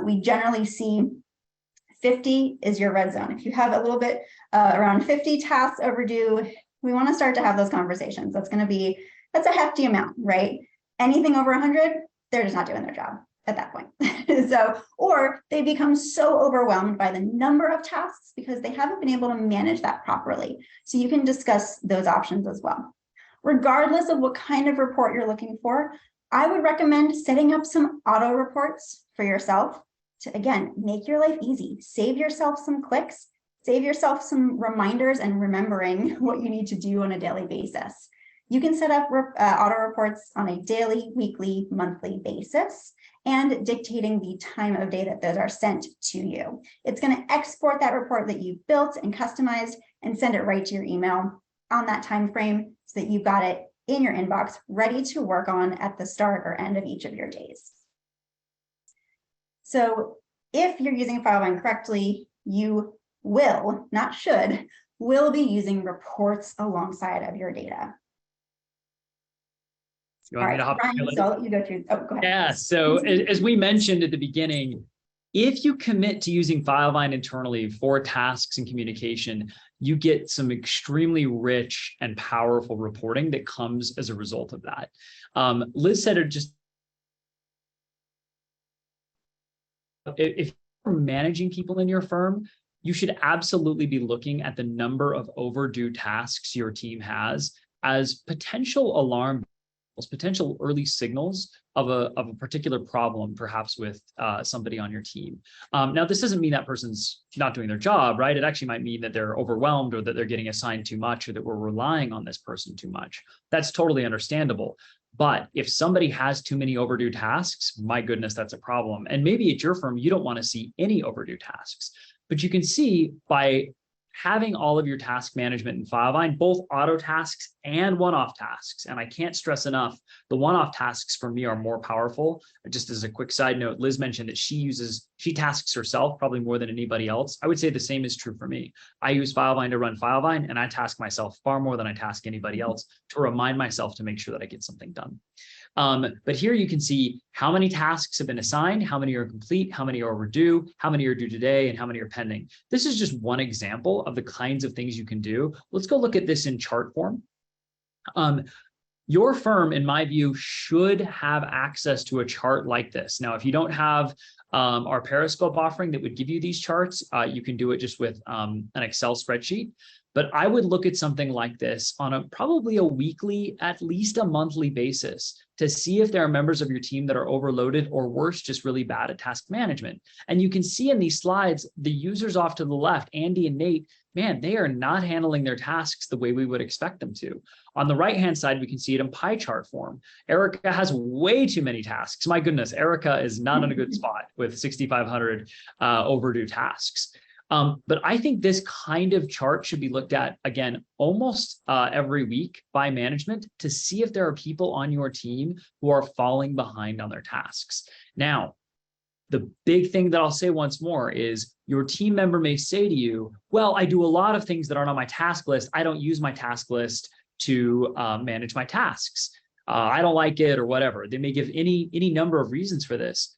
We generally see 50 is your red zone. If you have a little bit around 50 tasks overdue, we want to start to have those conversations. That's a hefty amount, right? Anything over 100, they're just not doing their job at that point. So, or they become so overwhelmed by the number of tasks because they haven't been able to manage that properly. So you can discuss those options as well. Regardless of what kind of report you're looking for, I would recommend setting up some auto reports for yourself to, again, make your life easy. Save yourself some clicks, save yourself some reminders and remembering what you need to do on a daily basis. You can set up auto reports on a daily, weekly, monthly basis and dictating the time of day that those are sent to you. It's going to export that report that you've built and customized and send it right to your email on that time frame so that you've got it in your inbox ready to work on at the start or end of each of your days. So if you're using Filevine correctly, you will, not should, will be using reports alongside of your data. You want me to hop Ryan, so I'll let you go through. Oh, go ahead. Yeah, so as we mentioned at the beginning, if you commit to using Filevine internally for tasks and communication, you get some extremely rich and powerful reporting that comes as a result of that. Liz said it just, if you're managing people in your firm, you should absolutely be looking at the number of overdue tasks your team has as potential alarm, potential early signals of a particular problem, perhaps with somebody on your team. Now, this doesn't mean that person's not doing their job, right? It actually might mean that they're overwhelmed or that they're getting assigned too much or that we're relying on this person too much. That's totally understandable. But if somebody has too many overdue tasks, my goodness, that's a problem. And maybe at your firm, you don't want to see any overdue tasks. But you can see by having all of your task management in Filevine, both auto tasks and one-off tasks. And I can't stress enough, the one-off tasks for me are more powerful. Just as a quick side note, Liz mentioned that she tasks herself probably more than anybody else. I would say the same is true for me. I use Filevine to run Filevine, and I task myself far more than I task anybody else to remind myself to make sure that I get something done. But here you can see how many tasks have been assigned, how many are complete, how many are overdue, how many are due today, and how many are pending. This is just one example of the kinds of things you can do. Let's go look at this in chart form. Your firm, in my view, should have access to a chart like this. Now, if you don't have our Periscope offering that would give you these charts, you can do it just with an Excel spreadsheet. But I would look at something like this on probably a weekly, at least a monthly basis to see if there are members of your team that are overloaded or worse, just really bad at task management. And you can see in these slides, the users off to the left, Andy and Nate, man, they are not handling their tasks the way we would expect them to. On the right-hand side, we can see it in pie chart form. Erica has way too many tasks. My goodness, Erica is not in a good spot with 6,500 overdue tasks. But I think this kind of chart should be looked at, again, almost every week by management to see if there are people on your team who are falling behind on their tasks. Now, The big thing that I'll say once more is your team member may say to you, well, I do a lot of things that aren't on my task list. I don't use my task list to manage my tasks. I don't like it or whatever. They may give any number of reasons for this.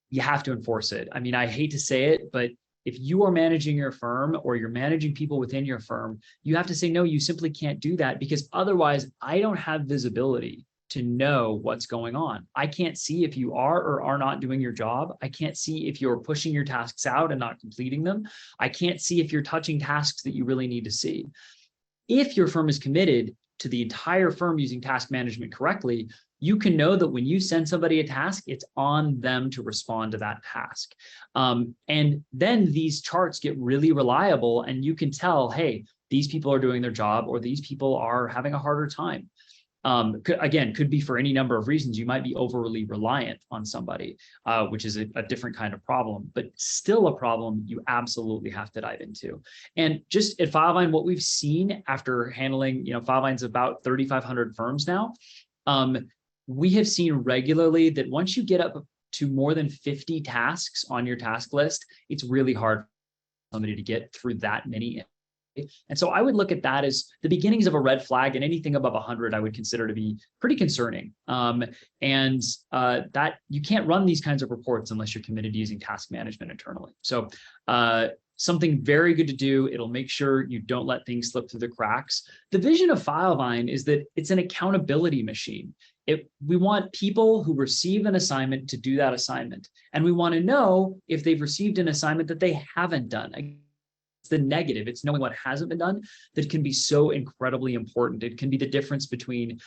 You have to enforce it. I mean, I hate to say it, but if you are managing your firm or you're managing people within your firm, you have to say, no, you simply can't do that, because otherwise I don't have visibility to know what's going on. I can't see if you are or are not doing your job. I can't see if you're pushing your tasks out and not completing them. I can't see if you're touching tasks that you really need to see. If your firm is committed to the entire firm using task management correctly, you can know that when you send somebody a task, it's on them to respond to that task. And then these charts get really reliable, and you can tell, hey, these people are doing their job, or these people are having a harder time. Again, could be for any number of reasons. You might be overly reliant on somebody, which is a different kind of problem, but still a problem you absolutely have to dive into. And just at Filevine, what we've seen after handling, Filevine's about 3,500 firms now. We have seen regularly that once you get up to more than 50 tasks on your task list, it's really hard for somebody to get through that many. And so I would look at that as the beginnings of a red flag, and anything above 100 I would consider to be pretty concerning. That you can't run these kinds of reports unless you're committed to using task management internally. So something very good to do. It'll make sure you don't let things slip through the cracks. The vision of Filevine is that it's an accountability machine. We want people who receive an assignment to do that assignment. And we want to know if they've received an assignment that they haven't done. It's the negative. It's knowing what hasn't been done that can be so incredibly important. It can be the difference between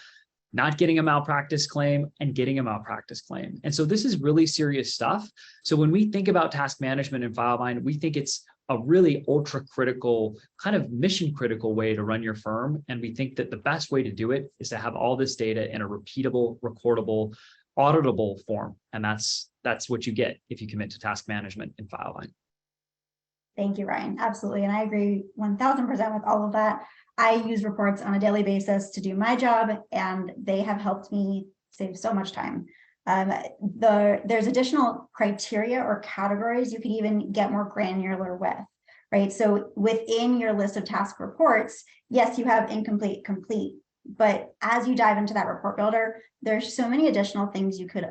not getting a malpractice claim and getting a malpractice claim. And so this is really serious stuff. So when we think about task management in Filevine, we think it's a really ultra critical, kind of mission critical way to run your firm. And we think that the best way to do it is to have all this data in a repeatable, recordable, auditable form. And that's what you get if you commit to task management in Filevine. Thank you, Ryan. Absolutely. And I agree 1000% with all of that. I use reports on a daily basis to do my job, and they have helped me save so much time. There's additional criteria or categories you could even get more granular with, right? So within your list of task reports, yes, you have incomplete, complete, but as you dive into that report builder, there's so many additional things you could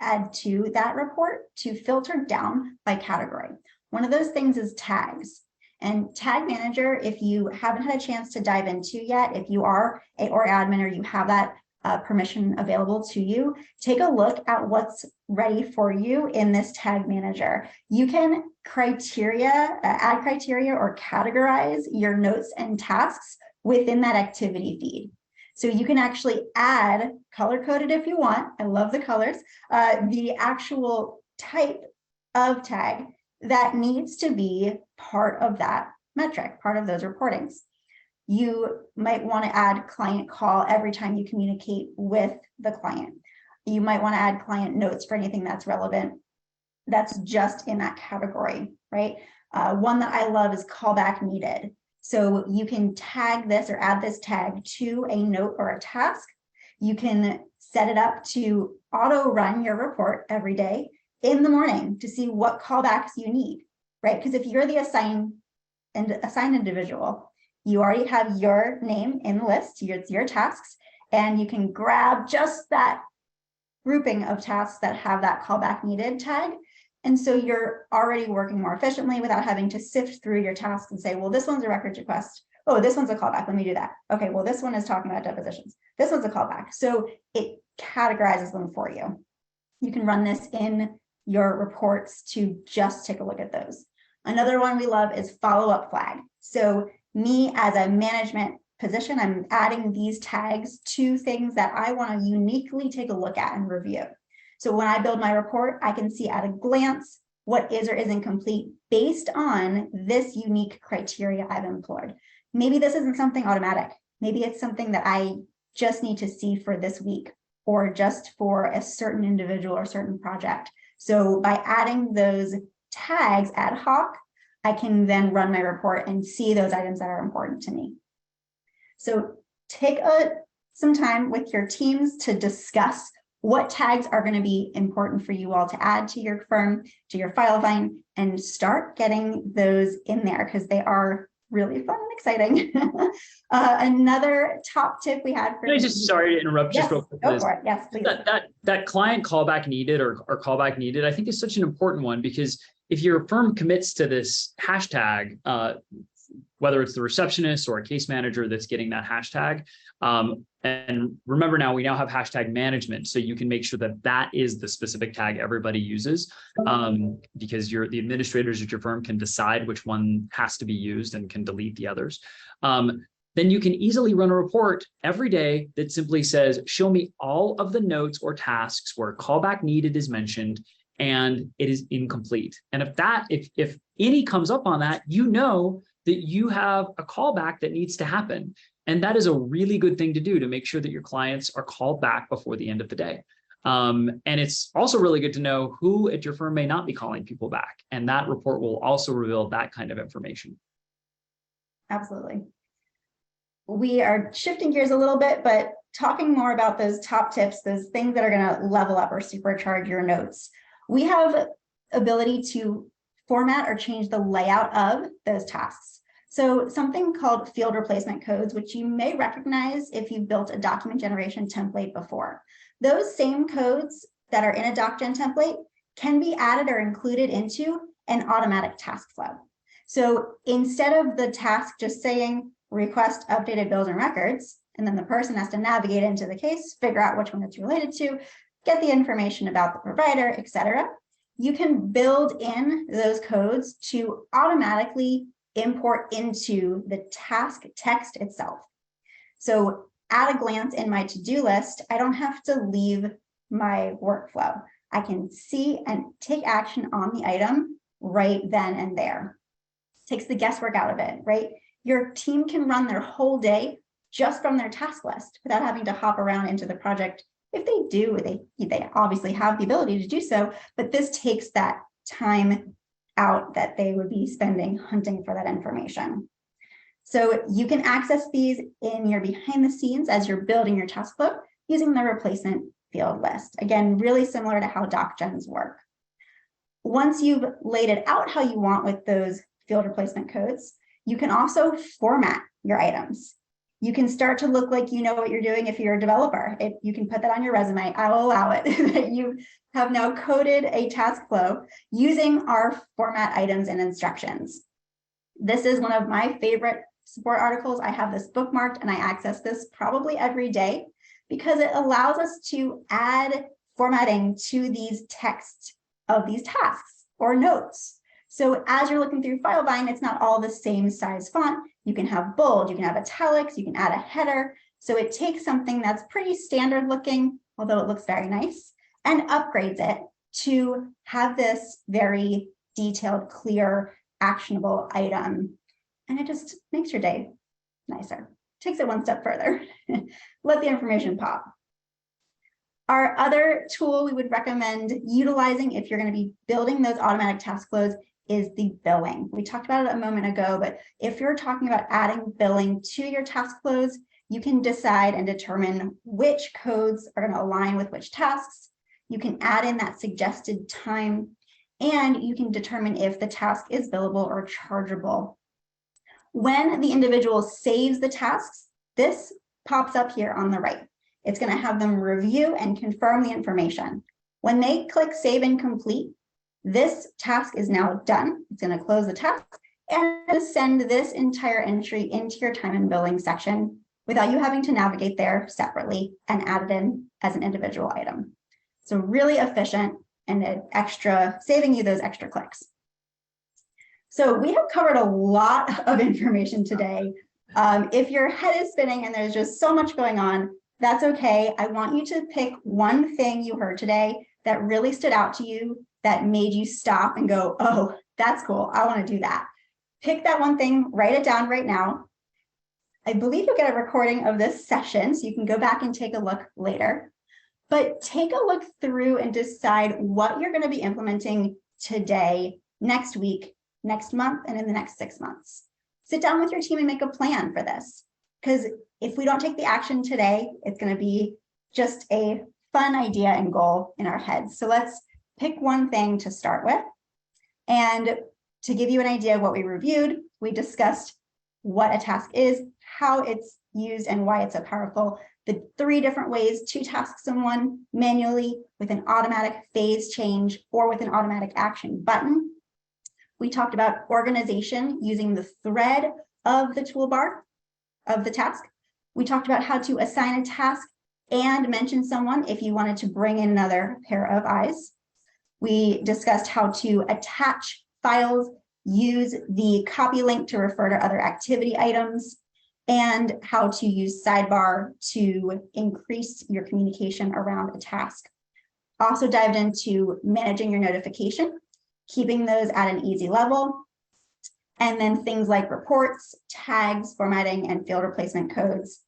add to that report to filter down by category. One of those things is tags. And Tag Manager, if you haven't had a chance to dive into yet, if you are or admin or you have that permission available to you, take a look at what's ready for you in this Tag Manager. You can add criteria or categorize your notes and tasks within that activity feed. So you can actually add color-coded if you want. I love the colors. The actual type of tag that needs to be part of that metric, part of those reportings. You might want to add client call every time you communicate with the client. You might want to add client notes for anything that's relevant. That's just in that category, right? One that I love is callback needed. So you can tag this or add this tag to a note or a task. You can set it up to auto run your report every day in the morning to see what callbacks you need, right? Because if you're the assigned individual, you already have your name in the list, your tasks, and you can grab just that grouping of tasks that have that callback needed tag. And so you're already working more efficiently without having to sift through your tasks and say, well, this one's a records request. Oh, this one's a callback. Let me do that. Okay, well, this one is talking about depositions. This one's a callback. So it categorizes them for you. You can run this in your reports to just take a look at those. Another one we love is follow-up flag. So me as a management position, I'm adding these tags to things that I want to uniquely take a look at and review. So when I build my report, I can see at a glance what is or isn't complete based on this unique criteria I've employed. Maybe this isn't something automatic. Maybe it's something that I just need to see for this week or just for a certain individual or certain project. So by adding those tags ad hoc, I can then run my report and see those items that are important to me. So take some time with your teams to discuss what tags are going to be important for you all to add to your firm, to your Filevine, and start getting those in there because they are really fun and exciting. Another top tip we had for— sorry to interrupt, yes, just real quick, go for it. Yes, please. That client callback needed or callback needed, I think is such an important one, because if your firm commits to this hashtag, whether it's the receptionist or a case manager that's getting that hashtag, and remember now, we now have hashtag management, so you can make sure that that is the specific tag everybody uses, because the administrators at your firm can decide which one has to be used and can delete the others. Then you can easily run a report every day that simply says, show me all of the notes or tasks where callback needed is mentioned and it is incomplete. And if any comes up on that, you know that you have a callback that needs to happen. And that is a really good thing to do to make sure that your clients are called back before the end of the day. And it's also really good to know who at your firm may not be calling people back. And that report will also reveal that kind of information. Absolutely. We are shifting gears a little bit, but talking more about those top tips, those things that are going to level up or supercharge your notes. We have ability to format or change the layout of those tasks. So something called field replacement codes, which you may recognize if you've built a document generation template before. Those same codes that are in a DocGen template can be added or included into an automatic task flow. So instead of the task just saying request updated bills and records, and then the person has to navigate into the case, figure out which one it's related to, get the information about the provider, etc., you can build in those codes to automatically import into the task text itself. So at a glance in my to-do list, I don't have to leave my workflow. I can see and take action on the item right then and there. Takes the guesswork out of it, right? Your team can run their whole day just from their task list without having to hop around into the project. If they do, they obviously have the ability to do so, but this takes that time out that they would be spending hunting for that information. So you can access these in your behind the scenes as you're building your task flow using the replacement field list. Again, really similar to how DocGens work. Once you've laid it out how you want with those field replacement codes, you can also format your items. You can start to look like you know what you're doing if you're a developer. You can put that on your resume. I will allow it that you have now coded a task flow using our format items and instructions. This is one of my favorite support articles. I have this bookmarked and I access this probably every day because it allows us to add formatting to these texts of these tasks or notes. So as you're looking through Filevine, it's not all the same size font. You can have bold, you can have italics, you can add a header. So it takes something that's pretty standard looking, although it looks very nice, and upgrades it to have this very detailed, clear, actionable item. And it just makes your day nicer. Takes it one step further. Let the information pop. Our other tool we would recommend utilizing if you're going to be building those automatic task flows is the billing. We talked about it a moment ago, but if you're talking about adding billing to your task flows, you can decide and determine which codes are going to align with which tasks. You can add in that suggested time, and you can determine if the task is billable or chargeable. When the individual saves the tasks, this pops up here on the right. It's going to have them review and confirm the information. When they click Save and Complete, this task is now done. It's going to close the task and send this entire entry into your time and billing section without you having to navigate there separately and add it in as an individual item. So really efficient and saving you those extra clicks. So we have covered a lot of information today. If your head is spinning and there's just so much going on, that's okay. I want you to pick one thing you heard today that really stood out to you, that made you stop and go, oh, that's cool. I want to do that. Pick that one thing, write it down right now. I believe you'll get a recording of this session, so you can go back and take a look later. But take a look through and decide what you're going to be implementing today, next week, next month, and in the next 6 months. Sit down with your team and make a plan for this. Because if we don't take the action today, it's going to be just a fun idea and goal in our heads. So let's pick one thing to start with. And to give you an idea of what we reviewed, we discussed what a task is, how it's used, and why it's so powerful. The 3 different ways to task someone manually, with an automatic phase change, or with an automatic action button. We talked about organization using the thread of the toolbar of the task. We talked about how to assign a task and mention someone if you wanted to bring in another pair of eyes. We discussed how to attach files, use the copy link to refer to other activity items, and how to use Sidebar to increase your communication around a task. Also dived into managing your notification, keeping those at an easy level, and then things like reports, tags, formatting, and field replacement codes,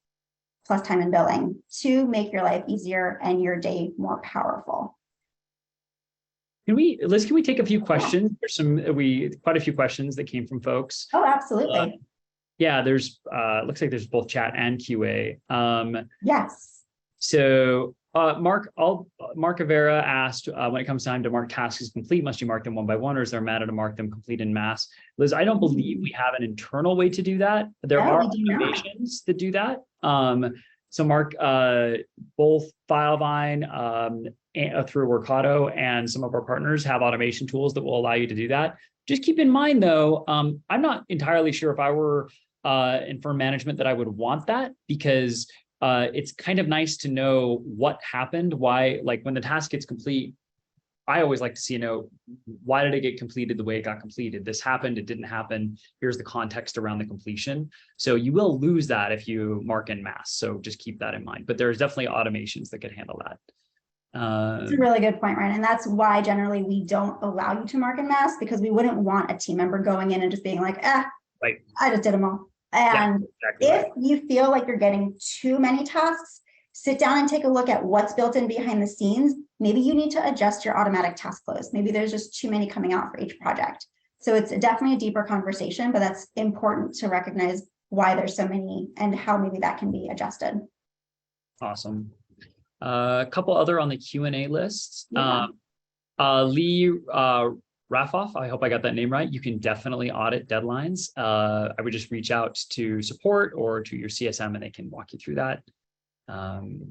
plus time and billing, to make your life easier and your day more powerful. Liz, can we take a few questions? There's quite a few questions that came from folks. Oh, absolutely. Yeah, there's looks like there's both chat and QA. Yes. So Mark Avera asked, when it comes time to mark tasks as complete, must you mark them one by one, or is there a matter to mark them complete in mass? Liz, I don't believe we have an internal way to do that. There are automations that do that. So Mark, both Filevine through Workato and some of our partners have automation tools that will allow you to do that. Just keep in mind though, I'm not entirely sure if I were in firm management that I would want that, because it's kind of nice to know what happened, why, like when the task gets complete, I always like to see, why did it get completed the way it got completed? This happened, it didn't happen. Here's the context around the completion. So you will lose that if you mark en masse. So just keep that in mind. But there's definitely automations that could handle that. It's a really good point, Ryan. And that's why generally we don't allow you to mark en masse, because we wouldn't want a team member going in and just being like, right, I just did them all. And yeah, exactly if you feel like you're getting too many tasks, sit down and take a look at what's built in behind the scenes. Maybe you need to adjust your automatic task flows. Maybe there's just too many coming out for each project. So it's definitely a deeper conversation, but that's important to recognize why there's so many and how maybe that can be adjusted. Awesome. A couple other on the Q&A list. Yeah. Lee Rafoff, I hope I got that name right. You can definitely audit deadlines. I would just reach out to support or to your CSM and they can walk you through that. Let's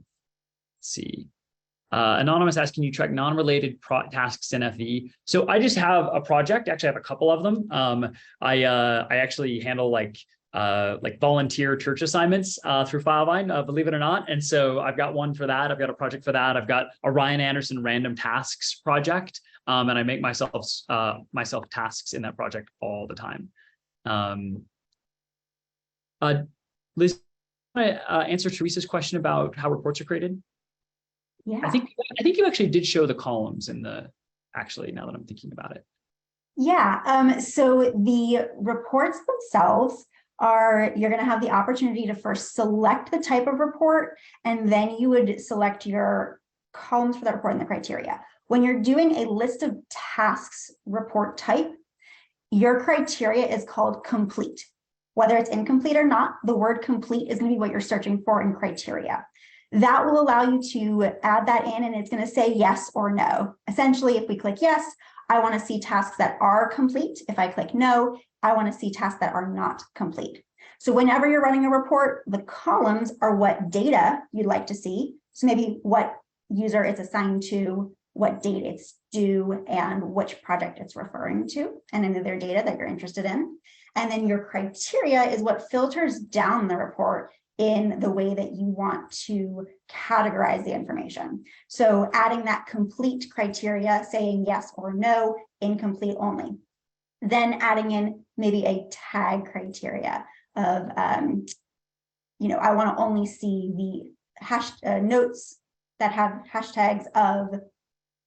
see. Anonymous asking, you track non-related tasks in FE. So I just have a project. Actually, I have a couple of them. I actually handle like volunteer church assignments through Filevine, believe it or not. And so I've got one for that. I've got a project for that. I've got a Ryan Anderson random tasks project. And I make myself tasks in that project all the time. Liz, answer Teresa's question about how reports are created? Yeah. I think you actually did show the columns in the, actually, now that I'm thinking about it. Yeah, so the reports themselves are, you're going to have the opportunity to first select the type of report, and then you would select your columns for that report and the criteria. When you're doing a list of tasks report type, your criteria is called complete. Whether it's incomplete or not, the word complete is going to be what you're searching for in criteria. That will allow you to add that in, and it's going to say yes or no. Essentially, if we click yes, I want to see tasks that are complete. If I click no, I want to see tasks that are not complete. So whenever you're running a report, the columns are what data you'd like to see. So maybe what user it's assigned to, what date it's due, and which project it's referring to, and any of their data that you're interested in. And then your criteria is what filters down the report in the way that you want to categorize the information. So adding that complete criteria, saying yes or no, incomplete only. Then adding in maybe a tag criteria of, I want to only see the notes that have hashtags of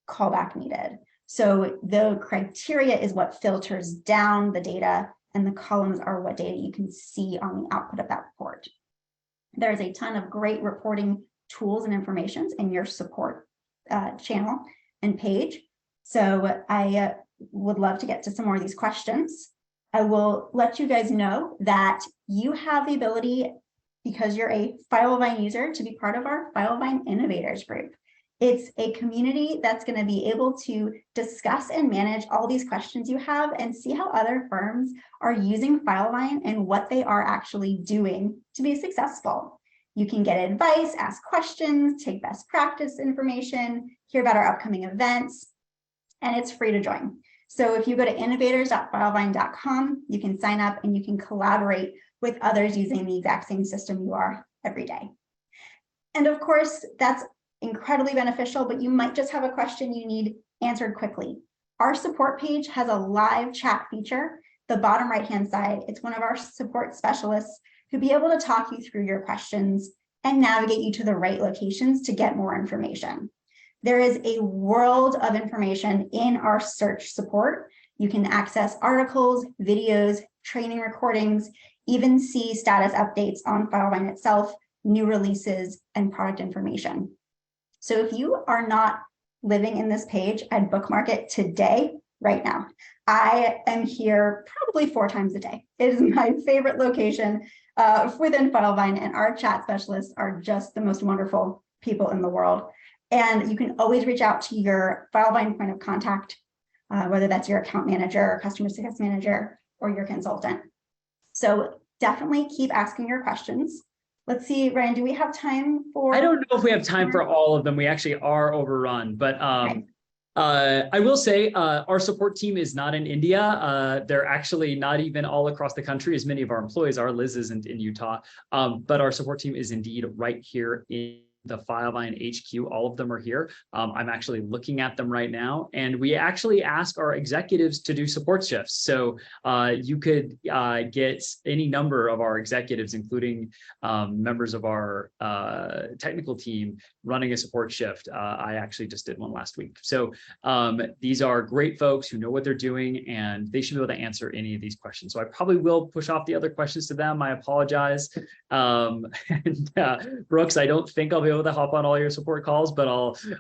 callback needed. So the criteria is what filters down the data, and the columns are what data you can see on the output of that report. There's a ton of great reporting tools and informations in your support channel and page. So I would love to get to some more of these questions. I will let you guys know that you have the ability, because you're a Filevine user, to be part of our Filevine Innovators group. It's a community that's going to be able to discuss and manage all these questions you have and see how other firms are using Filevine and what they are actually doing to be successful. You can get advice, ask questions, take best practice information, hear about our upcoming events, and it's free to join. So if you go to innovators.filevine.com, you can sign up and you can collaborate with others using the exact same system you are every day. And of course, that's incredibly beneficial, but you might just have a question you need answered quickly. Our support page has a live chat feature, the bottom right-hand side. It's one of our support specialists who'll be able to talk you through your questions and navigate you to the right locations to get more information. There is a world of information in our search support. You can access articles, videos, training recordings, even see status updates on Filevine itself, new releases, and product information. So if you are not living in this page, I'd bookmark it today, right now. I am here probably 4 times a day. It is my favorite location within Filevine, and our chat specialists are just the most wonderful people in the world. And you can always reach out to your Filevine point of contact, whether that's your account manager or customer success manager or your consultant. So definitely keep asking your questions. Let's see, Ryan, do we have time for? I don't know if we have time for all of them. We actually are overrun, but I will say our support team is not in India. They're actually not even all across the country as many of our employees are. Liz isn't in Utah, but our support team is indeed right here in the Filevine HQ. All of them are here. I'm actually looking at them right now, and we actually ask our executives to do support shifts. So you could get any number of our executives, including members of our technical team, running a support shift. I actually just did one last week. So these are great folks who know what they're doing, and they should be able to answer any of these questions. So I probably will push off the other questions to them. I apologize. Brooks, I don't think I'll be able to hop on all your support calls, but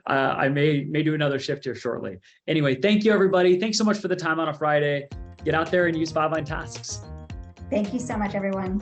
I may do another shift here shortly. Anyway, thank you, everybody. Thanks so much for the time on a Friday. Get out there and use Filevine tasks. Thank you so much, everyone.